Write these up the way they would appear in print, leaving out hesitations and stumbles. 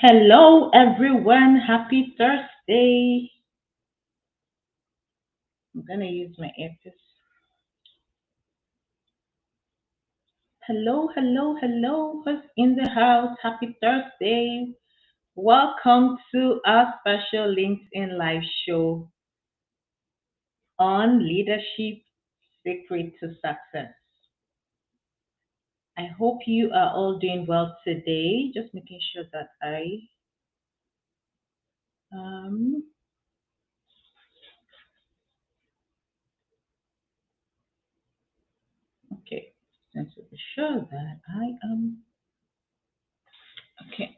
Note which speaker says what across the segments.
Speaker 1: Hello, everyone. Happy Thursday. I'm gonna use my earpiece. Hello, hello, hello. Who's in the house? Happy Thursday. Welcome to our special LinkedIn live show on leadership secret to success. I hope you are all doing well today. Just making sure that um okay. Just to be sure that I am okay.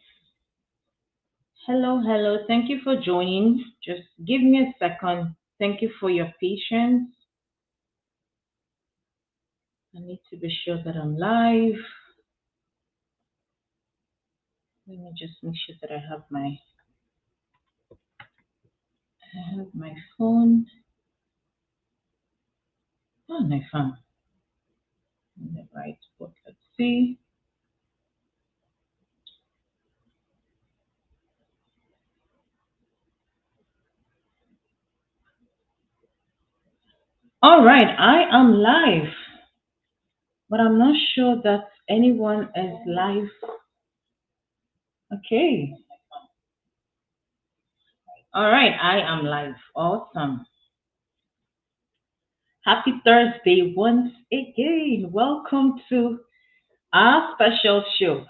Speaker 1: Hello, hello. Thank you for joining. Just give me a second. Thank you for your patience. I need to be sure that I'm live. Let me just make sure that I have my phone. Oh, my phone in the right spot. Let's see. All right, I am live, but I'm not sure that anyone is live. Okay. All right, I am live. Awesome. Happy Thursday once again. Welcome to our special show.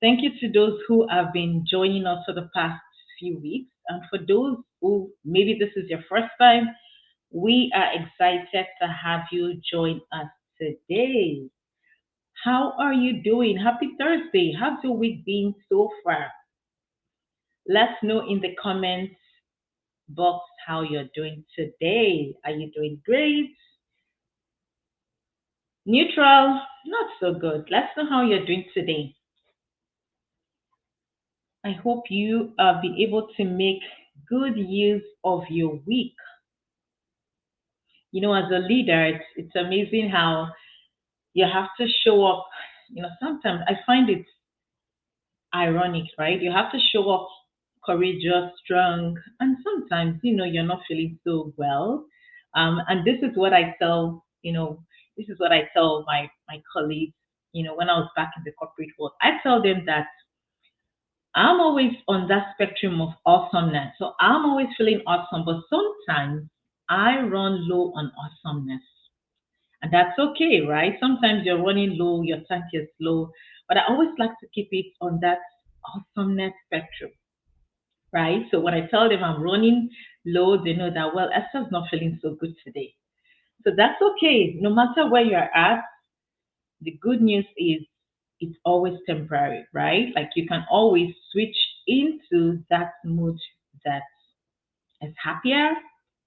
Speaker 1: Thank you to those who have been joining us for the past few weeks. And for those who maybe this is your first time, we are excited to have you join us today. How are you doing? Happy Thursday. How's your week been so far? Let's know in the comments box how you're doing today. Are you doing great? Neutral? Not so good. Let's know how you're doing today. I hope you have been able to make good use of your week. As a leader, it's amazing how you have to show up. Sometimes I find it ironic, right? You have to show up courageous, strong, and sometimes, you're not feeling so well. And this is what I tell my colleagues, when I was back in the corporate world. I tell them that I'm always on that spectrum of awesomeness. So I'm always feeling awesome, but sometimes I run low on awesomeness. And that's okay, right? Sometimes you're running low, your tank is low, but I always like to keep it on that awesomeness spectrum, right? So when I tell them I'm running low, they know that, well, Esther's not feeling so good today. So that's okay. No matter where you're at, the good news is it's always temporary, right? Like you can always switch into that mood that is happier,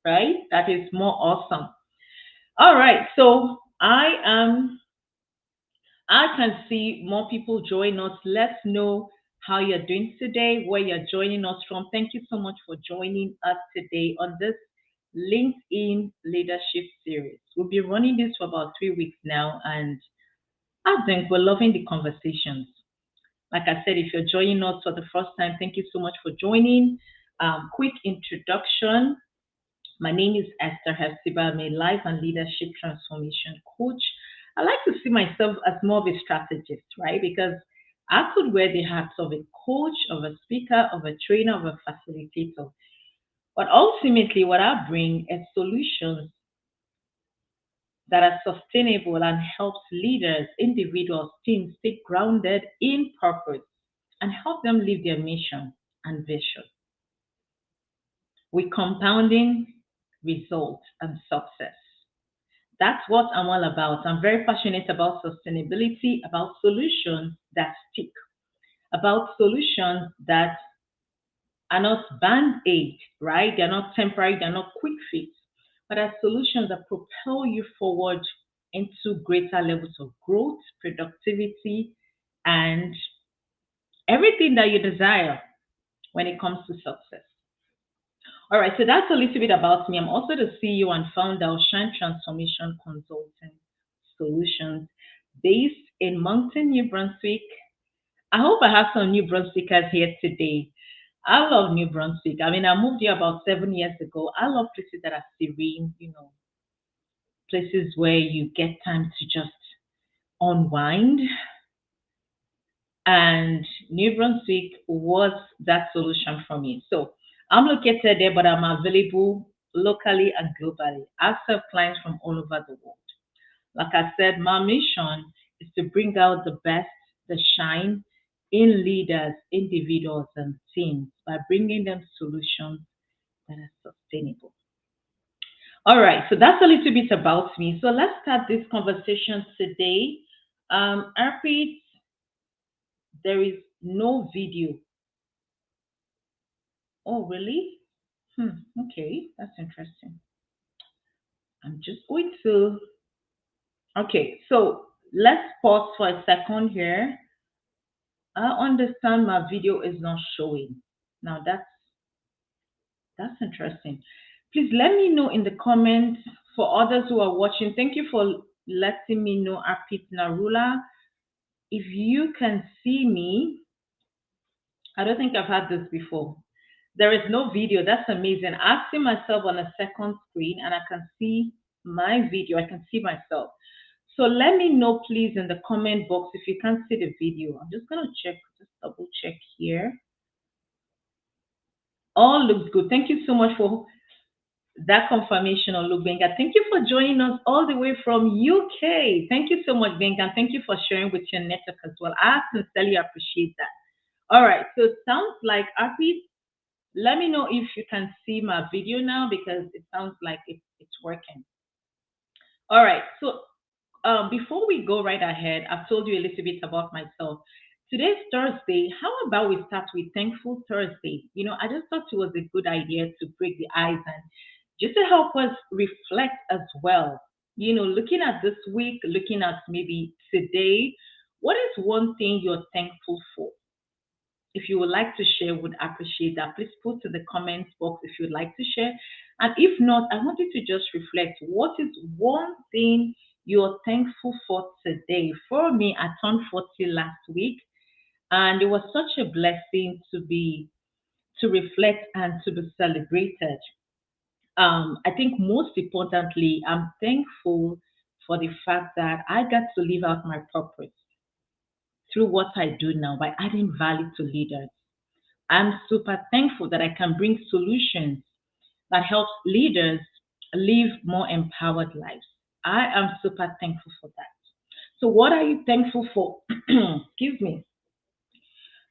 Speaker 1: right? That is more awesome. All right, so I can see more people join us. Let's know how you're doing today, where you're joining us from. Thank you so much for joining us today on this LinkedIn Leadership Series. We'll be running this for about 3 weeks now, and I think we're loving the conversations. Like I said, if you're joining us for the first time, thank you so much for joining. Quick introduction. My name is Esther Hepzibah. I'm a life and leadership transformation coach. I like to see myself as more of a strategist, right? Because I could wear the hats of a coach, of a speaker, of a trainer, of a facilitator. But ultimately, what I bring is solutions that are sustainable and helps leaders, individuals, teams stay grounded in purpose and help them live their mission and vision with compounding results and success. That's what I'm all about. I'm very passionate about sustainability, about solutions that stick, about solutions that are not band aid, right? They're not temporary, they're not quick fix, but are solutions that propel you forward into greater levels of growth, productivity, and everything that you desire when it comes to success. All right, so that's a little bit about me. I'm also the CEO and founder of Shine Transformation Consulting Solutions based in Moncton, New Brunswick. I hope I have some New Brunswickers here today. I love New Brunswick. I mean, I moved here about 7 years ago. I love places that are serene, places where you get time to just unwind. And New Brunswick was that solution for me. So I'm located there, but I'm available locally and globally. I serve clients from all over the world. Like I said, my mission is to bring out the best, the shine in leaders, individuals, and teams by bringing them solutions that are sustainable. All right, so that's a little bit about me. So let's start this conversation today. Arpit, there is no video. Oh, really? Okay, that's interesting. I'm just going to. Okay, so let's pause for a second here. I understand my video is not showing. Now that's interesting. Please let me know in the comments for others who are watching. Thank you for letting me know, Arpit Narula. If you can see me, I don't think I've had this before. There is no video. That's amazing. I see myself on a second screen and I can see my video. I can see myself. So let me know, please, in the comment box if you can't see the video. I'm just going to check, just double check here. All looks good. Thank you so much for that confirmation, Olubenga. Thank you for joining us all the way from UK. Thank you so much, Benga. Thank you for sharing with your network as well. I sincerely appreciate that. All right, so it sounds like Arpit, let me know if you can see my video now because it sounds like it's working. All right, so before we go right ahead, I've told you a little bit about myself. Today's Thursday. How about we start with Thankful Thursday? I just thought it was a good idea to break the ice and just to help us reflect as well. Looking at this week, looking at maybe today, what is one thing you're thankful for? If you would like to share, would appreciate that. Please put to the comments box if you'd like to share. And if not, I want you to just reflect. What is one thing you're thankful for today? For me, I turned 40 last week, and it was such a blessing to reflect and to be celebrated. I think most importantly, I'm thankful for the fact that I got to live out my purpose through what I do now by adding value to leaders. I'm super thankful that I can bring solutions that helps leaders live more empowered lives. I am super thankful for that. So what are you thankful for? Excuse me.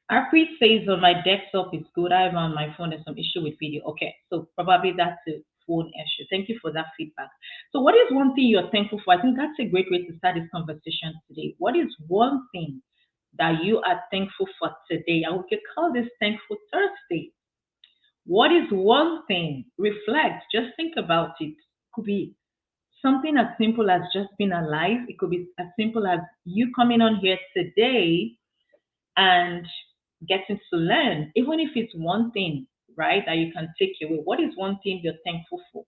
Speaker 1: Harpreet says on my desktop is good. I have on my phone there's some issue with video. Okay, so probably that's a phone issue. Thank you for that feedback. So what is one thing you're thankful for? I think that's a great way to start this conversation today. What is one thing that you are thankful for today? And we could call this Thankful Thursday. What is one thing? Reflect, just think about it. Could be something as simple as just being alive. It could be as simple as you coming on here today and getting to learn, even if it's one thing, right, that you can take away. What is one thing you're thankful for?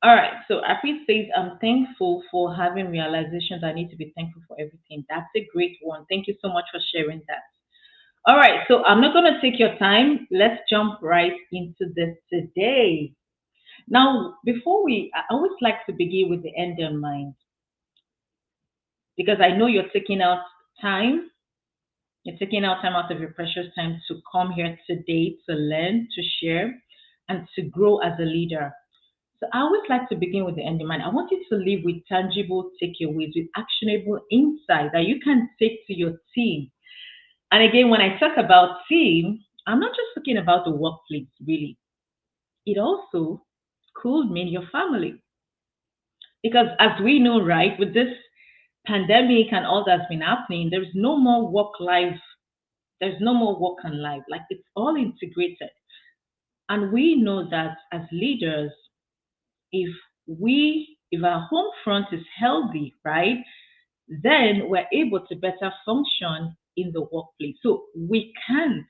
Speaker 1: All right, so Afi says, I'm thankful for having realizations. I need to be thankful for everything. That's a great one. Thank you so much for sharing that. All right, so I'm not going to take your time. Let's jump right into this today. Now, before I always like to begin with the end in mind because I know you're taking out time. You're taking out time out of your precious time to come here today to learn, to share, and to grow as a leader. So I always like to begin with the end in mind. I want you to leave with tangible takeaways, with actionable insight that you can take to your team. And again, when I talk about team, I'm not just talking about the workplace, really. It also could mean your family. Because as we know, right, with this pandemic and all that's been happening, there's no more work life, there's no more work and life. Like it's all integrated. And we know that as leaders, if if our home front is healthy, right, then we're able to better function in the workplace. So we can't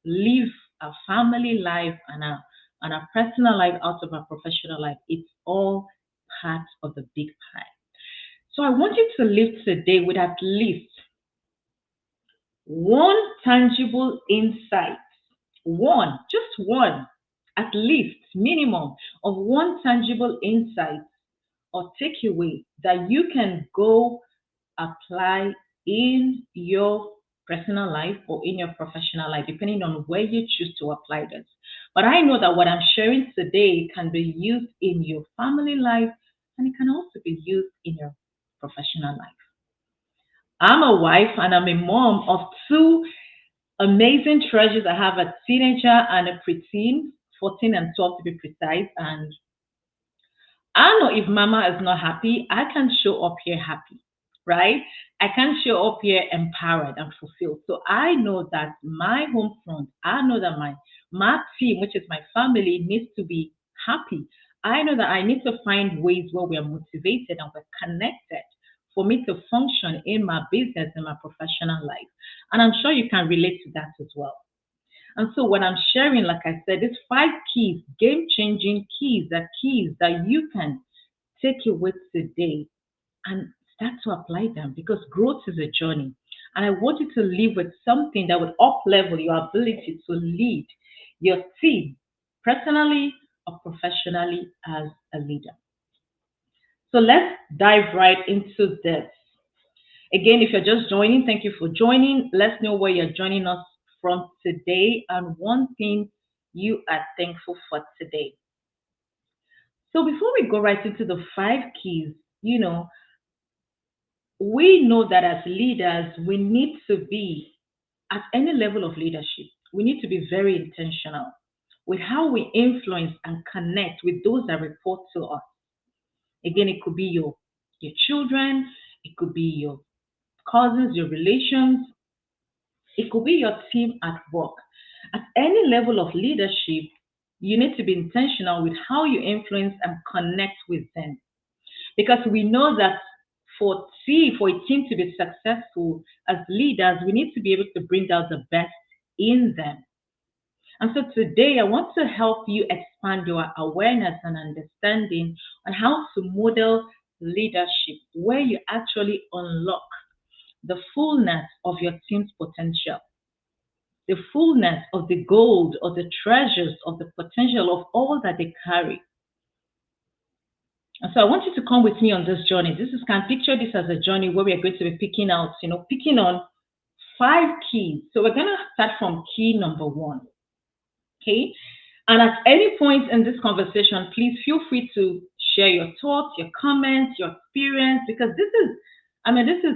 Speaker 1: live our family life and our personal life out of our professional life. It's all part of the big pie. So I want you to live today with at least One tangible insight, one, just one, at least minimum of one tangible insight or takeaway that you can go apply in your personal life or in your professional life, depending on where you choose to apply this. But I know that what I'm sharing today can be used in your family life and it can also be used in your professional life. I'm a wife and I'm a mom of two amazing treasures. I have a teenager and a preteen, 14 and 12 to be precise. And I know if mama is not happy, I can show up here happy, right? I can show up here empowered and fulfilled. So I know that my home front, I know that my team, which is my family, needs to be happy. I know that I need to find ways where we are motivated and we're connected for me to function in my business and my professional life. And I'm sure you can relate to that as well. And so when I'm sharing, like I said, these five keys, game changing keys, are keys that you can take away today and start to apply them because growth is a journey. And I want you to live with something that will up level your ability to lead your team personally or professionally as a leader. So let's dive right into this. Again, if you're just joining, thank you for joining. Let's know where you're joining us from today and one thing you are thankful for today. So before we go right into the five keys, we know that as leaders, we need to be at any level of leadership, we need to be very intentional with how we influence and connect with those that report to us. Again, it could be your children, it could be your cousins, your relations, it could be your team at work. At any level of leadership, you need to be intentional with how you influence and connect with them. Because we know that for a team to be successful as leaders, we need to be able to bring out the best in them. And so today I want to help you expand your awareness and understanding on how to model leadership where you actually unlock the fullness of your team's potential, the fullness of the gold or the treasures of the potential of all that they carry. And so I want you to come with me on this journey. This is can picture this as a journey where we are going to be picking out, picking on five keys. So we're gonna start from key number one. Okay. And at any point in this conversation, please feel free to share your thoughts, your comments, your experience, because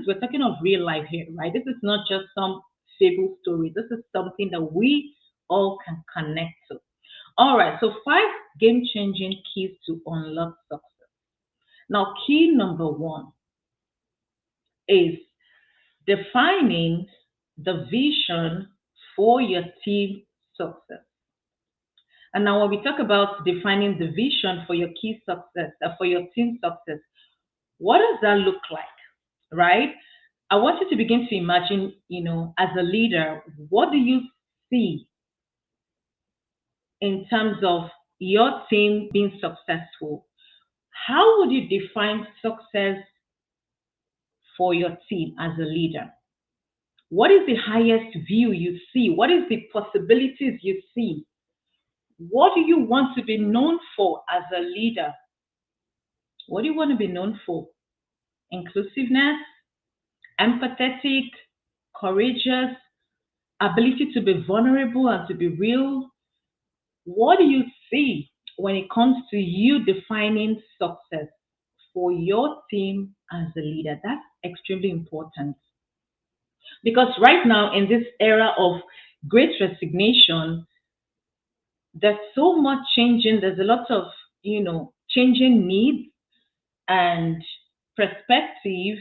Speaker 1: we're talking of real life here, right? This is not just some fable story. This is something that we all can connect to. All right, so five game changing keys to unlock success. Now, key number one is defining the vision for your team success. And now, when we talk about defining the vision for your key success, for your team success, what does that look like, right? I want you to begin to imagine, as a leader, what do you see in terms of your team being successful? How would you define success for your team as a leader? What is the highest view you see? What is the possibilities you see? What do you want to be known for as a leader? What do you want to be known for? Inclusiveness, empathetic, courageous, ability to be vulnerable and to be real. What do you see when it comes to you defining success for your team as a leader? That's extremely important. Because right now, in this era of great resignation, there's so much changing. There's a lot of, changing needs and perspective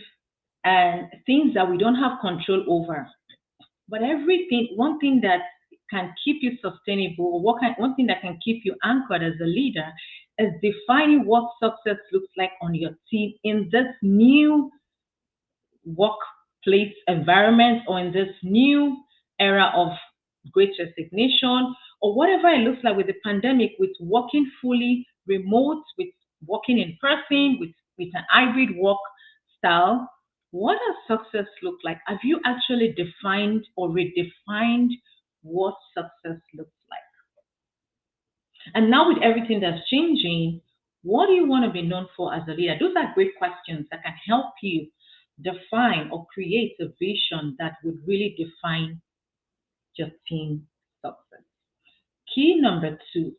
Speaker 1: and things that we don't have control over. But one thing that can keep you sustainable, one thing that can keep you anchored as a leader is defining what success looks like on your team in this new workplace environment or in this new era of great resignation or whatever it looks like with the pandemic, with working fully remote, with working in person, with an hybrid work style. What does success look like? Have you actually defined or redefined what success looks like? And now, with everything that's changing, what do you want to be known for as a leader? Those are great questions that can help you define or create a vision that would really define your team success. Key number two,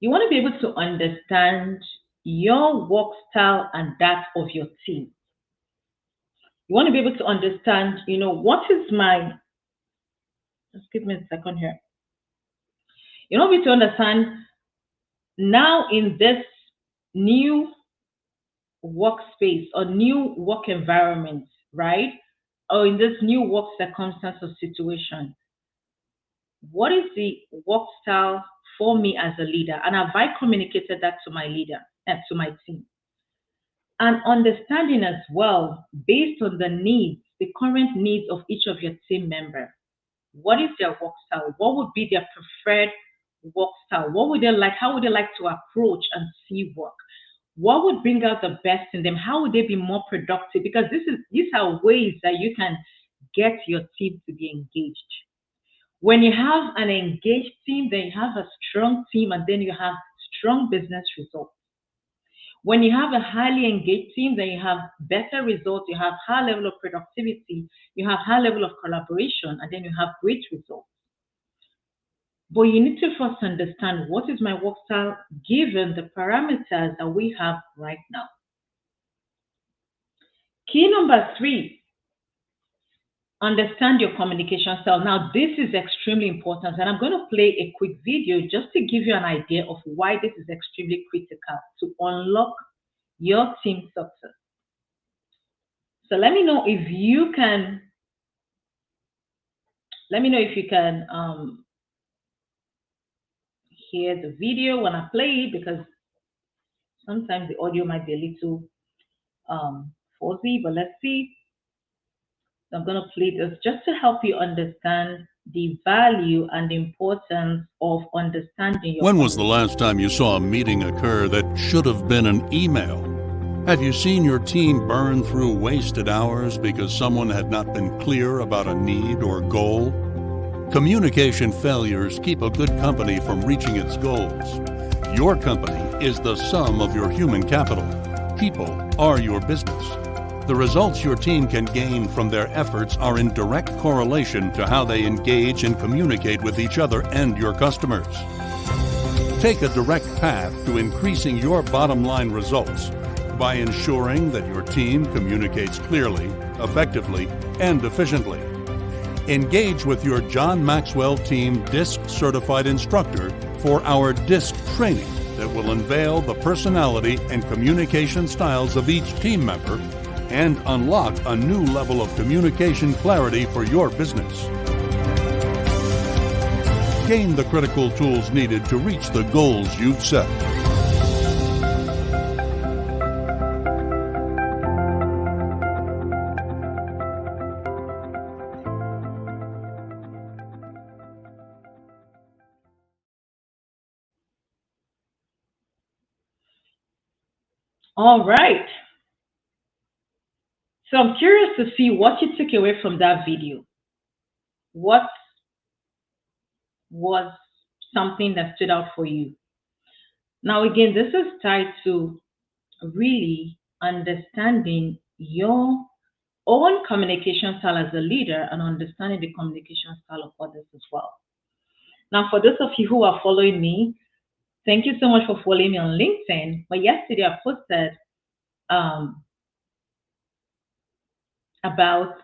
Speaker 1: you want to be able to understand your work style and that of your team. You want to be able to understand, what is my, just give me a second here. You want me to understand now in this new workspace or new work environment, right? Or in this new work circumstance or situation, what is the work style for me as a leader? And have I communicated that to my leader and to my team? And understanding as well, based on the needs, the current needs of each of your team member. What is their work style? What would be their preferred work style? What would they like? How would they like to approach and see work? What would bring out the best in them? How would they be more productive? Because these are ways that you can get your team to be engaged. When you have an engaged team, then you have a strong team, and then you have strong business results. When you have a highly engaged team, then you have better results, you have high level of productivity, you have high level of collaboration, and then you have great results. But you need to first understand what is my work style given the parameters that we have right now. Key number three, understand your communication style. Now, this is extremely important, and I'm going to play a quick video just to give you an idea of why this is extremely critical to unlock your team success. So let me know if you can hear the video when I play it, because sometimes the audio might be a little fuzzy, but let's see. So I'm going to play this just to help you understand the value and the importance of understanding your
Speaker 2: When was the last time you saw a meeting occur that should have been an email? Have you seen your team burn through wasted hours because someone had not been clear about a need or goal? Communication failures keep a good company from reaching its goals. Your company is the sum of your human capital. People are your business. The results your team can gain from their efforts are in direct correlation to how they engage and communicate with each other and your customers. Take a direct path to increasing your bottom line results by ensuring that your team communicates clearly, effectively, and efficiently. Engage with your John Maxwell Team DISC Certified Instructor for our DISC training that will unveil the personality and communication styles of each team member and unlock a new level of communication clarity for your business. Gain the critical tools needed to reach the goals you've set.
Speaker 1: All right. So I'm curious to see what you took away from that video. What was something that stood out for you? Now, again, this is tied to really understanding your own communication style as a leader and understanding the communication style of others as well. Now, for those of you who are following me, thank you so much for following me on LinkedIn. But yesterday I posted about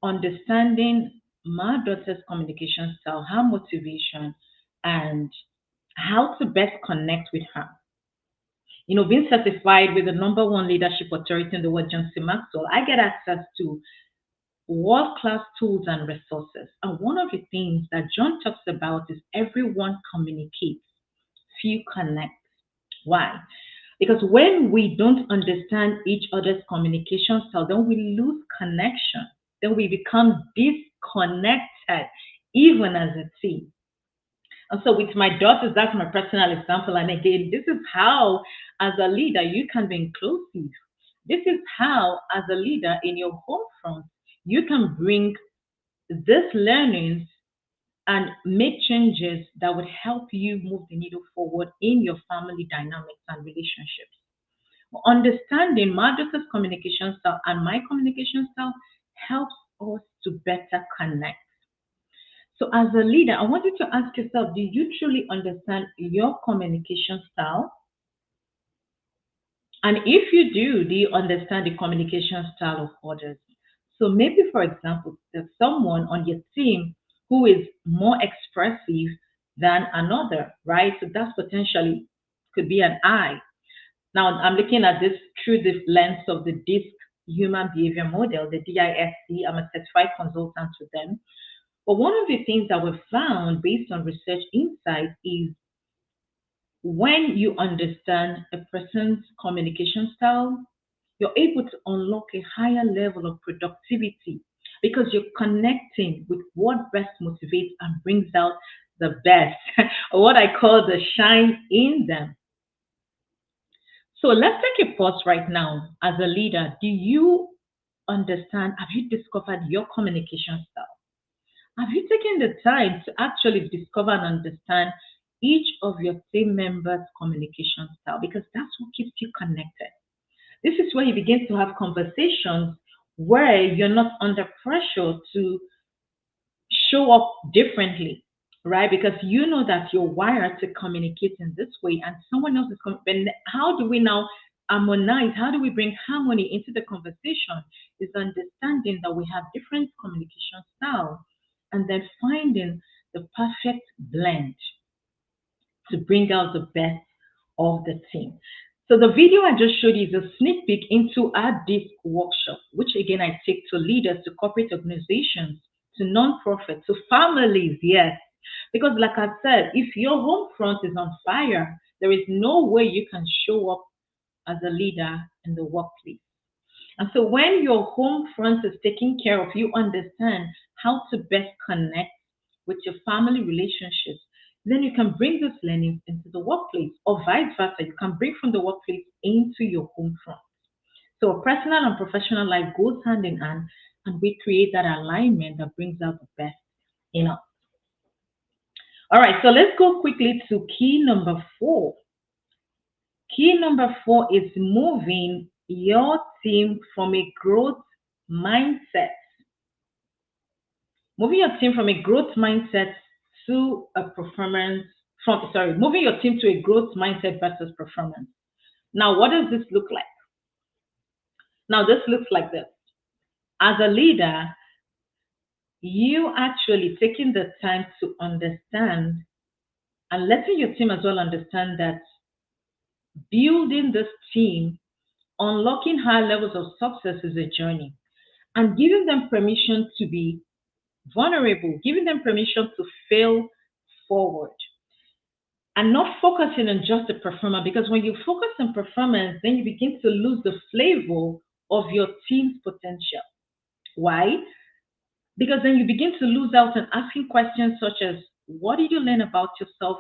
Speaker 1: understanding my daughter's communication style, her motivation, and how to best connect with her. Being certified with the number one leadership authority in the world, John C. Maxwell, I get access to world-class tools and resources. And one of the things that John talks about is everyone communicates, few connect. Why? Because when we don't understand each other's communication style, then we lose connection. Then we become disconnected, even as a team. And so with my daughters, that's my personal example. And again, this is how, as a leader, you can be inclusive. This is how, as a leader in your home front, you can bring these learnings and make changes that would help you move the needle forward in your family dynamics and relationships. Understanding Marcus's communication style and my communication style helps us to better connect. So, as a leader, I want you to ask yourself, do you truly understand your communication style? And if you do you understand the communication style of others? So, maybe, for example, there's someone on your team who is more expressive than another, right? So, that's potentially could be an I. Now, I'm looking at this through the lens of the DISC human behavior model, the DISC. I'm a certified consultant with them. But one of the things that we've found based on research insight is when you understand a person's communication style, you're able to unlock a higher level of productivity because you're connecting with what best motivates and brings out the best, or what I call the shine in them. So let's take a pause right now. As a leader, do you understand? Have you discovered your communication style? Have you taken the time to actually discover and understand each of your team members' communication style? Because that's what keeps you connected. This is where you begin to have conversations where you're not under pressure to show up differently, right? Because you know that you're wired to communicate in this way, and someone else is coming. Then how do we now harmonize? How do we bring harmony into the conversation? Is understanding that we have different communication styles, and then finding the perfect blend to bring out the best of the team. So the video I just showed you is a sneak peek into our DISC workshop, which again I take to leaders, to corporate organizations, to non-profits, to families, yes. Because like I said, if your home front is on fire, there is no way you can show up as a leader in the workplace. And so when your home front is taken care of, you understand how to best connect with your family relationships. Then you can bring those learnings into the workplace, or vice versa. You can bring from the workplace into your home front. So personal and professional life goes hand in hand, and we create that alignment that brings out the best in us. All right, so let's go quickly to key number 4. Key number 4 is moving your team from a growth mindset. Moving your team from a growth mindset to a performance moving your team to a growth mindset versus performance. Now, what does this look like? Now, this looks like this. As a leader, you actually taking the time to understand and letting your team as well understand that building this team, unlocking high levels of success is a journey, and giving them permission to be vulnerable, giving them permission to fail forward, and not focusing on just the performer. Because when you focus on performance, then you begin to lose the flavor of your team's potential. Why? Because then you begin to lose out on asking questions such as, what did you learn about yourself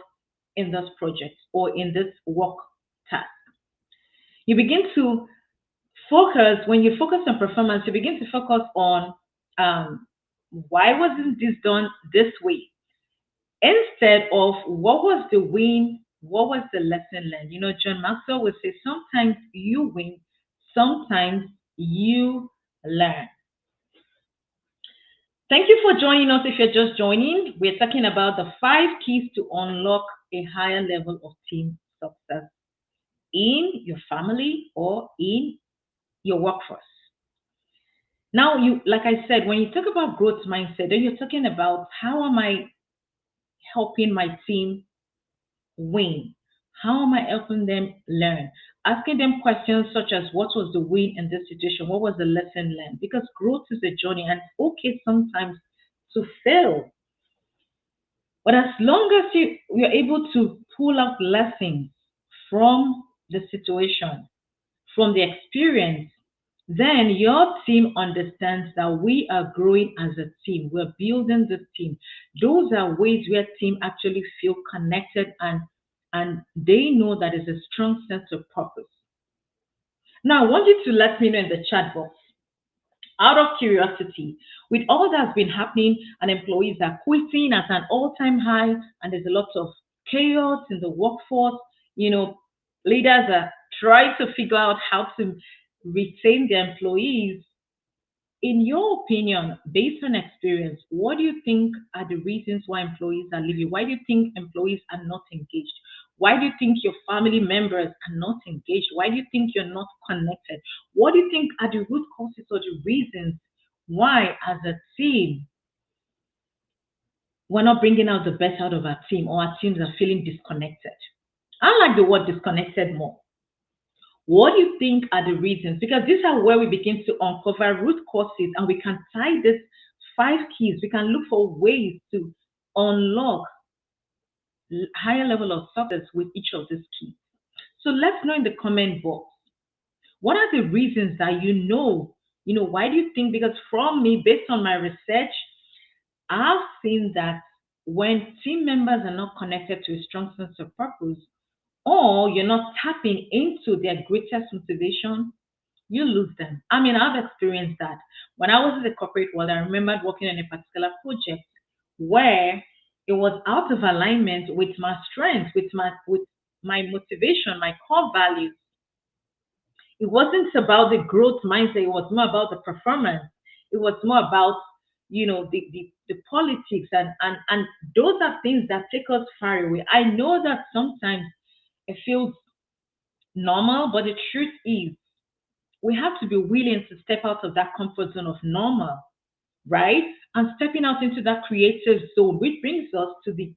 Speaker 1: in this project or in this work task? You begin to focus, when you focus on performance, you begin to focus on um, why wasn't this done this way? Instead of what was the win, what was the lesson learned? You know, John Maxwell would say sometimes you win, sometimes you learn. Thank you for joining us. If you're just joining, we're talking about the 5 keys to unlock a higher level of team success in your family or in your workforce. Now, you, like I said, when you talk about growth mindset, then you're talking about how am I helping my team win? How am I helping them learn? Asking them questions such as, what was the win in this situation? What was the lesson learned? Because growth is a journey, and it's okay sometimes to fail. But as long as you're able to pull out lessons from the situation, from the experience, then your team understands that we are growing as a team. We're building the team. Those are ways where team actually feel connected, and they know that there's a strong sense of purpose. Now, I want you to let me know in the chat box, out of curiosity, with all that's been happening and employees are quitting at an all-time high, and there's a lot of chaos in the workforce, you know, leaders are trying to figure out how to retain their employees. In your opinion, based on experience, what do you think are the reasons why employees are leaving? Why do you think employees are not engaged? Why do you think your family members are not engaged? Why do you think you're not connected? What do you think are the root causes or the reasons why, as a team, we're not bringing out the best out of our team, or our teams are feeling disconnected? I like the word disconnected more. What do you think are the reasons? Because these are where we begin to uncover root causes, and we can tie these five keys. We can look for ways to unlock higher level of success with each of these keys. So let's know in the comment box, what are the reasons that why do you think? Because from me, based on my research, I've seen that when team members are not connected to a strong sense of purpose, or you're not tapping into their greatest motivation, you lose them. I mean, I've experienced that. When I was in the corporate world, I remembered working on a particular project where it was out of alignment with my strengths, with my motivation, my core values. It wasn't about the growth mindset, it was more about the performance. It was more about, the politics, and those are things that take us far away. I know that sometimes it feels normal, but the truth is we have to be willing to step out of that comfort zone of normal, right? And stepping out into that creative zone, which brings us to the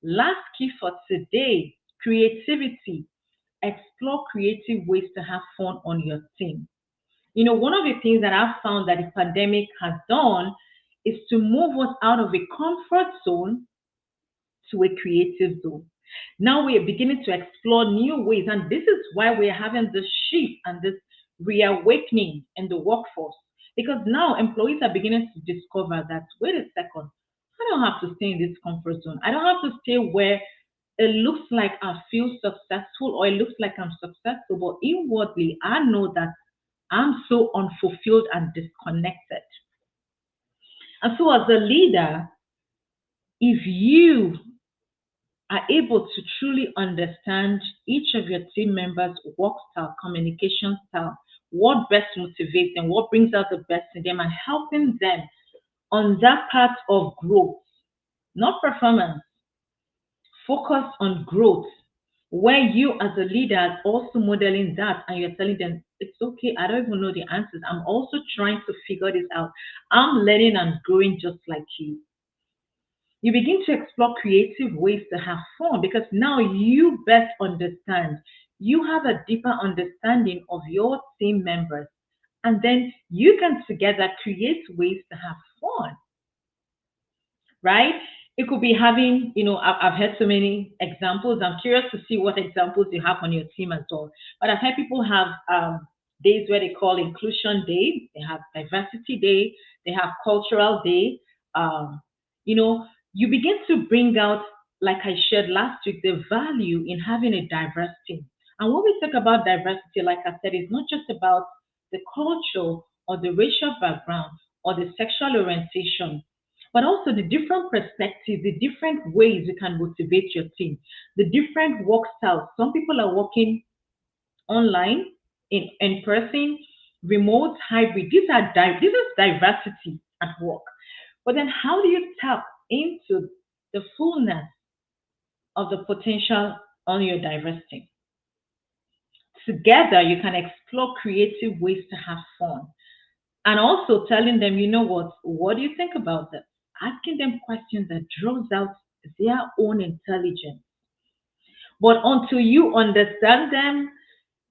Speaker 1: last key for today: creativity. Explore creative ways to have fun on your team. One of the things that I've found that the pandemic has done is to move us out of a comfort zone to a creative zone. Now we are beginning to explore new ways, and this is why we're having this shift and this reawakening in the workforce. Because now employees are beginning to discover that, wait a second, I don't have to stay in this comfort zone. I don't have to stay where it looks like I feel successful, or it looks like I'm successful, but inwardly I know that I'm so unfulfilled and disconnected. And so, as a leader, if you are able to truly understand each of your team members' work style, communication style, what best motivates them, what brings out the best in them, and helping them on that path of growth, not performance, focus on growth, where you as a leader are also modeling that, and you're telling them, it's okay, I don't even know the answers. I'm also trying to figure this out. I'm learning and growing just like you. You begin to explore creative ways to have fun, because now you best understand. You have a deeper understanding of your team members, and then you can together create ways to have fun, right? It could be having, I've heard so many examples. I'm curious to see what examples you have on your team as well. But I've heard people have days where they call inclusion day, they have diversity day, they have cultural day. Um, you know, you begin to bring out, like I shared last week, the value in having a diverse team. And when we talk about diversity, like I said, it's not just about the culture or the racial background or the sexual orientation, but also the different perspectives, the different ways you can motivate your team, the different work styles. Some people are working online, in person, remote, hybrid. This is diversity at work. But then how do you tap into the fullness of the potential on your diversity? Together, you can explore creative ways to have fun. And also telling them, what do you think about this? Asking them questions that draws out their own intelligence. But until you understand them,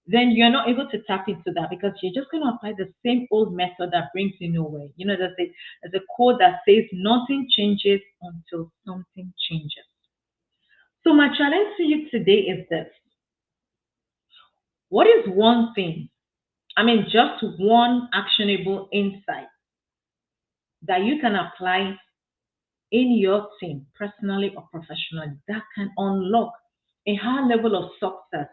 Speaker 1: then you're not able to tap into that, because you're just going to apply the same old method that brings you nowhere. There's a quote that says, nothing changes until something changes. So my challenge to you today is this. What is one thing, just one actionable insight that you can apply in your team, personally or professionally, that can unlock a high level of success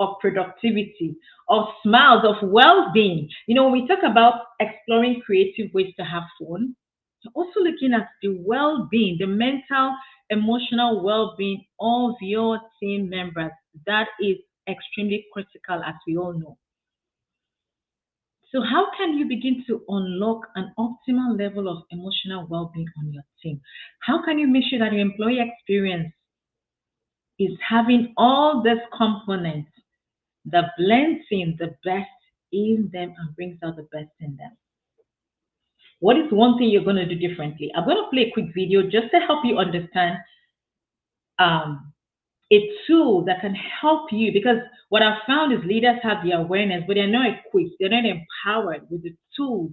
Speaker 1: of productivity, of smiles, of well being. When we talk about exploring creative ways to have fun, you're also looking at the well being, the mental, emotional well being of your team members. That is extremely critical, as we all know. So, how can you begin to unlock an optimal level of emotional well being on your team? How can you make sure that your employee experience is having all these components that blends in the best in them and brings out the best in them? What is one thing you're going to do differently? I'm going to play a quick video just to help you understand um, a tool that can help you, because what I've found is leaders have the awareness, but they're not equipped, they're not empowered with the tools,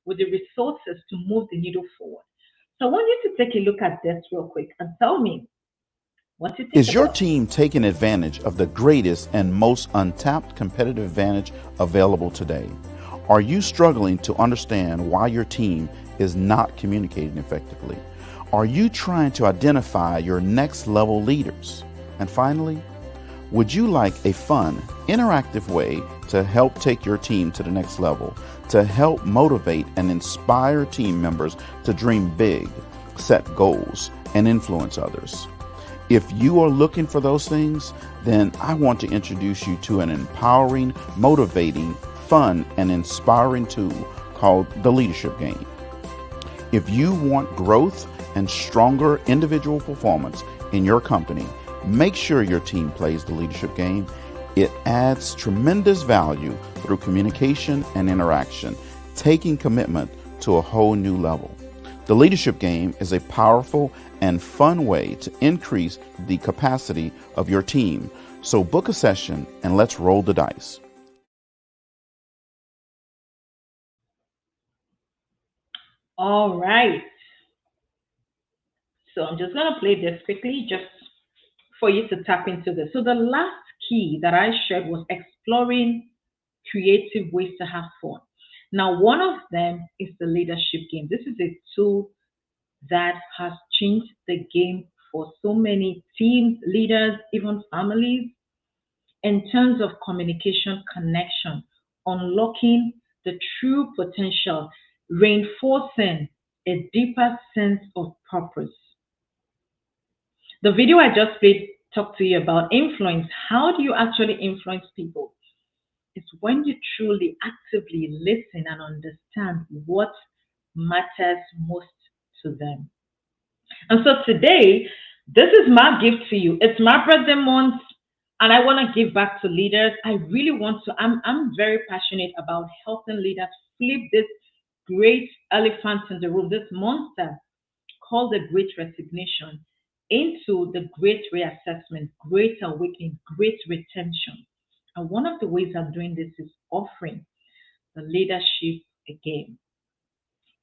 Speaker 1: with the resources to move the needle forward. So I want you to take a look at this real quick and tell me what you think
Speaker 3: Is your
Speaker 1: about it.
Speaker 3: team taking advantage of the greatest and most untapped competitive advantage available today? Are you struggling to understand why your team is not communicating effectively? Are you trying to identify your next level leaders? And finally, would you like a fun, interactive way to help take your team to the next level, to help motivate and inspire team members to dream big, set goals, and influence others? If you are looking for those things, then I want to introduce you to an empowering, motivating, fun, and inspiring tool called the Leadership Game. If you want growth and stronger individual performance in your company, make sure your team plays the Leadership Game. It adds tremendous value through communication and interaction, taking commitment to a whole new level. The Leadership Game is a powerful and fun way to increase the capacity of your team. So book a session and let's roll the dice.
Speaker 1: All right. So I'm just going to play this quickly just for you to tap into this. So the last key that I shared was exploring creative ways to have fun. Now, one of them is the leadership game. This is a tool that has changed the game for so many teams, leaders, even families, in terms of communication connection, unlocking the true potential, reinforcing a deeper sense of purpose. The video I just played talked to you about influence. How do you actually influence people? It's when you truly actively listen and understand what matters most to them. And so today, this is my gift to you. It's my birthday month, and I want to give back to leaders. I really want to. I'm very passionate about helping leaders flip this great elephant in the room, this monster called the great resignation, into the great reassessment, great awakening, great retention. And one of the ways I'm doing this is offering the leadership again.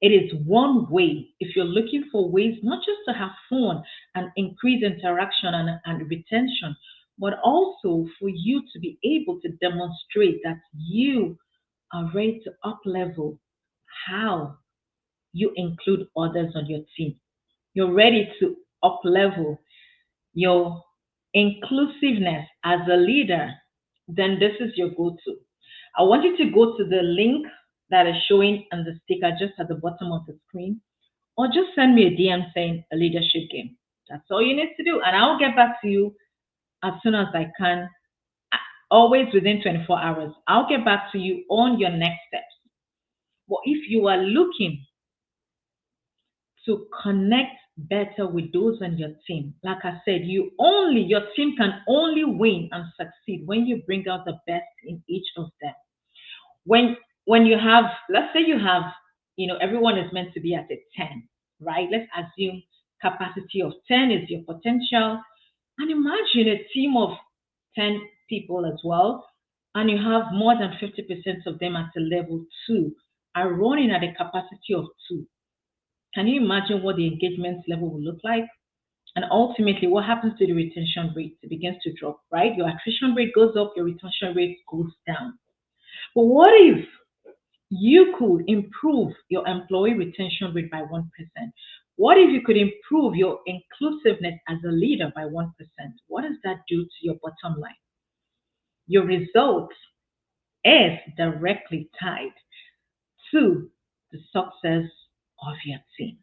Speaker 1: It is one way, if you're looking for ways not just to have fun and increase interaction and retention, but also for you to be able to demonstrate that you are ready to up level how you include others on your team. You're ready to up level your inclusiveness as a leader, then this is your go to. I want you to go to the link that is showing on the sticker just at the bottom of the screen, or just send me a DM saying a leadership game. That's all you need to do, and I'll get back to you as soon as I can, always within 24 hours. I'll get back to you on your next steps. But if you are looking to connect better with those on your team. Like I said, your team can only win and succeed when you bring out the best in each of them. When when you have, let's say you have, everyone is meant to be at a 10, right? Let's assume capacity of 10 is your potential. And imagine a team of 10 people as well, and you have more than 50% of them at a level 2 are running at a capacity of 2. Can you imagine what the engagement level will look like? And ultimately, what happens to the retention rate? It begins to drop, right? Your attrition rate goes up, your retention rate goes down. But what if you could improve your employee retention rate by 1%? What if you could improve your inclusiveness as a leader by 1%? What does that do to your bottom line? your results is directly tied to the success of your team.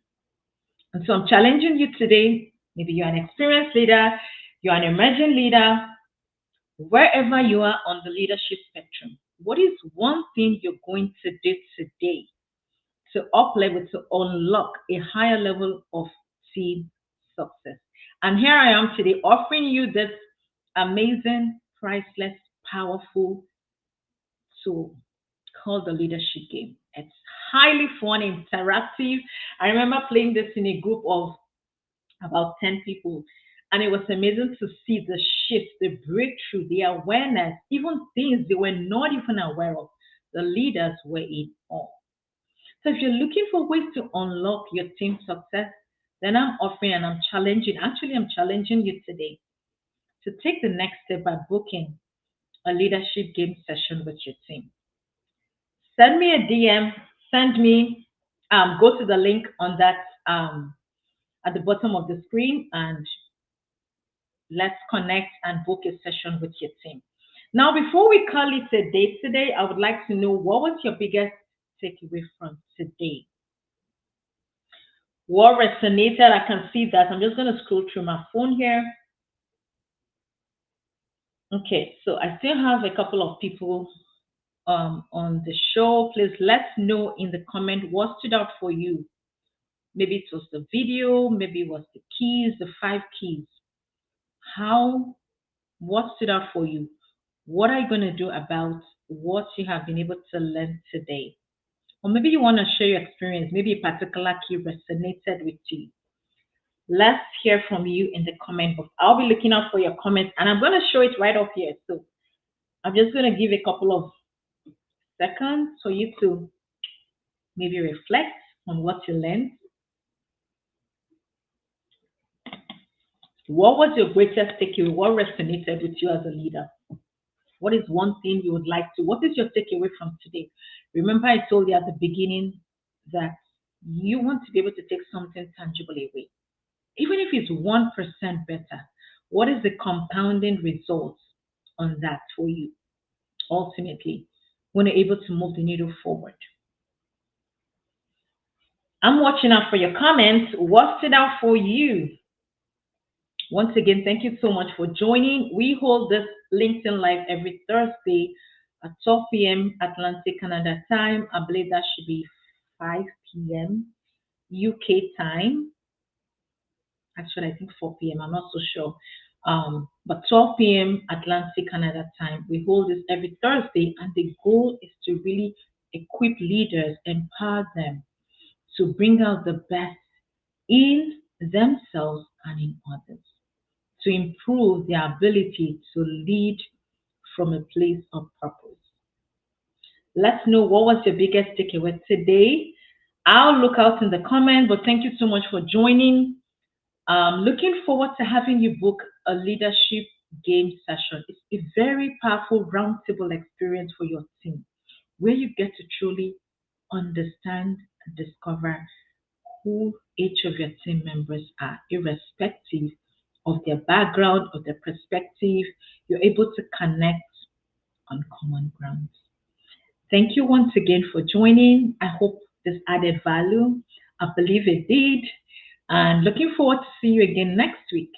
Speaker 1: And so I'm challenging you today. Maybe you're an experienced leader, you're an emerging leader, wherever you are on the leadership spectrum. What is one thing you're going to do today to up level, to unlock a higher level of team success? And here I am today offering you this amazing, priceless, powerful tool called the leadership game. It's highly fun, interactive. I remember playing this in a group of about 10 people. And it was amazing to see the shift, the breakthrough, the awareness, even things they were not even aware of. The leaders were in awe. So if you're looking for ways to unlock your team success, then I'm offering and I'm challenging you today to take the next step by booking a leadership game session with your team. Send me a DM, send me, go to the link on that at the bottom of the screen and let's connect and book a session with your team. Now, before we call it a day today, I would like to know what was your biggest takeaway from today? What resonated? I can see that. I'm just going to scroll through my phone here. Okay, so I still have a couple of people on the show. Please let us know in the comment what stood out for you. Maybe it was the video, maybe it was the keys, the 5 keys. What stood out for you? What are you going to do about what you have been able to learn today? Or maybe you want to share your experience. Maybe a particular key resonated with you. Let's hear from you in the comment box. I'll be looking out for your comments and I'm going to show it right up here. So I'm just going to give a couple of seconds for you to maybe reflect on what you learned. What was your greatest takeaway? What resonated with you as a leader? What is one thing you would like to? What is your takeaway from today? Remember, I told you at the beginning that you want to be able to take something tangible away. Even if it's 1% better, what is the compounding results on that for you ultimately when you're able to move the needle forward? I'm watching out for your comments. What stood out for you? Once again, thank you so much for joining. We hold this LinkedIn Live every Thursday at 12 p.m. Atlantic Canada time. I believe that should be 5 p.m. UK time. Actually, I think 4 p.m. I'm not so sure. But 12 p.m. Atlantic Canada time. We hold this every Thursday, and the goal is to really equip leaders, empower them to bring out the best in themselves and in others, to improve their ability to lead from a place of purpose. Let's know what was your biggest takeaway today. I'll look out in the comments, but thank you so much for joining. Looking forward to having you book a leadership game session. It's a very powerful roundtable experience for your team where you get to truly understand and discover who each of your team members are, irrespective of their background, of their perspective. You're able to connect on common ground. Thank you once again for joining. I hope this added value. I believe it did. And looking forward to see you again next week.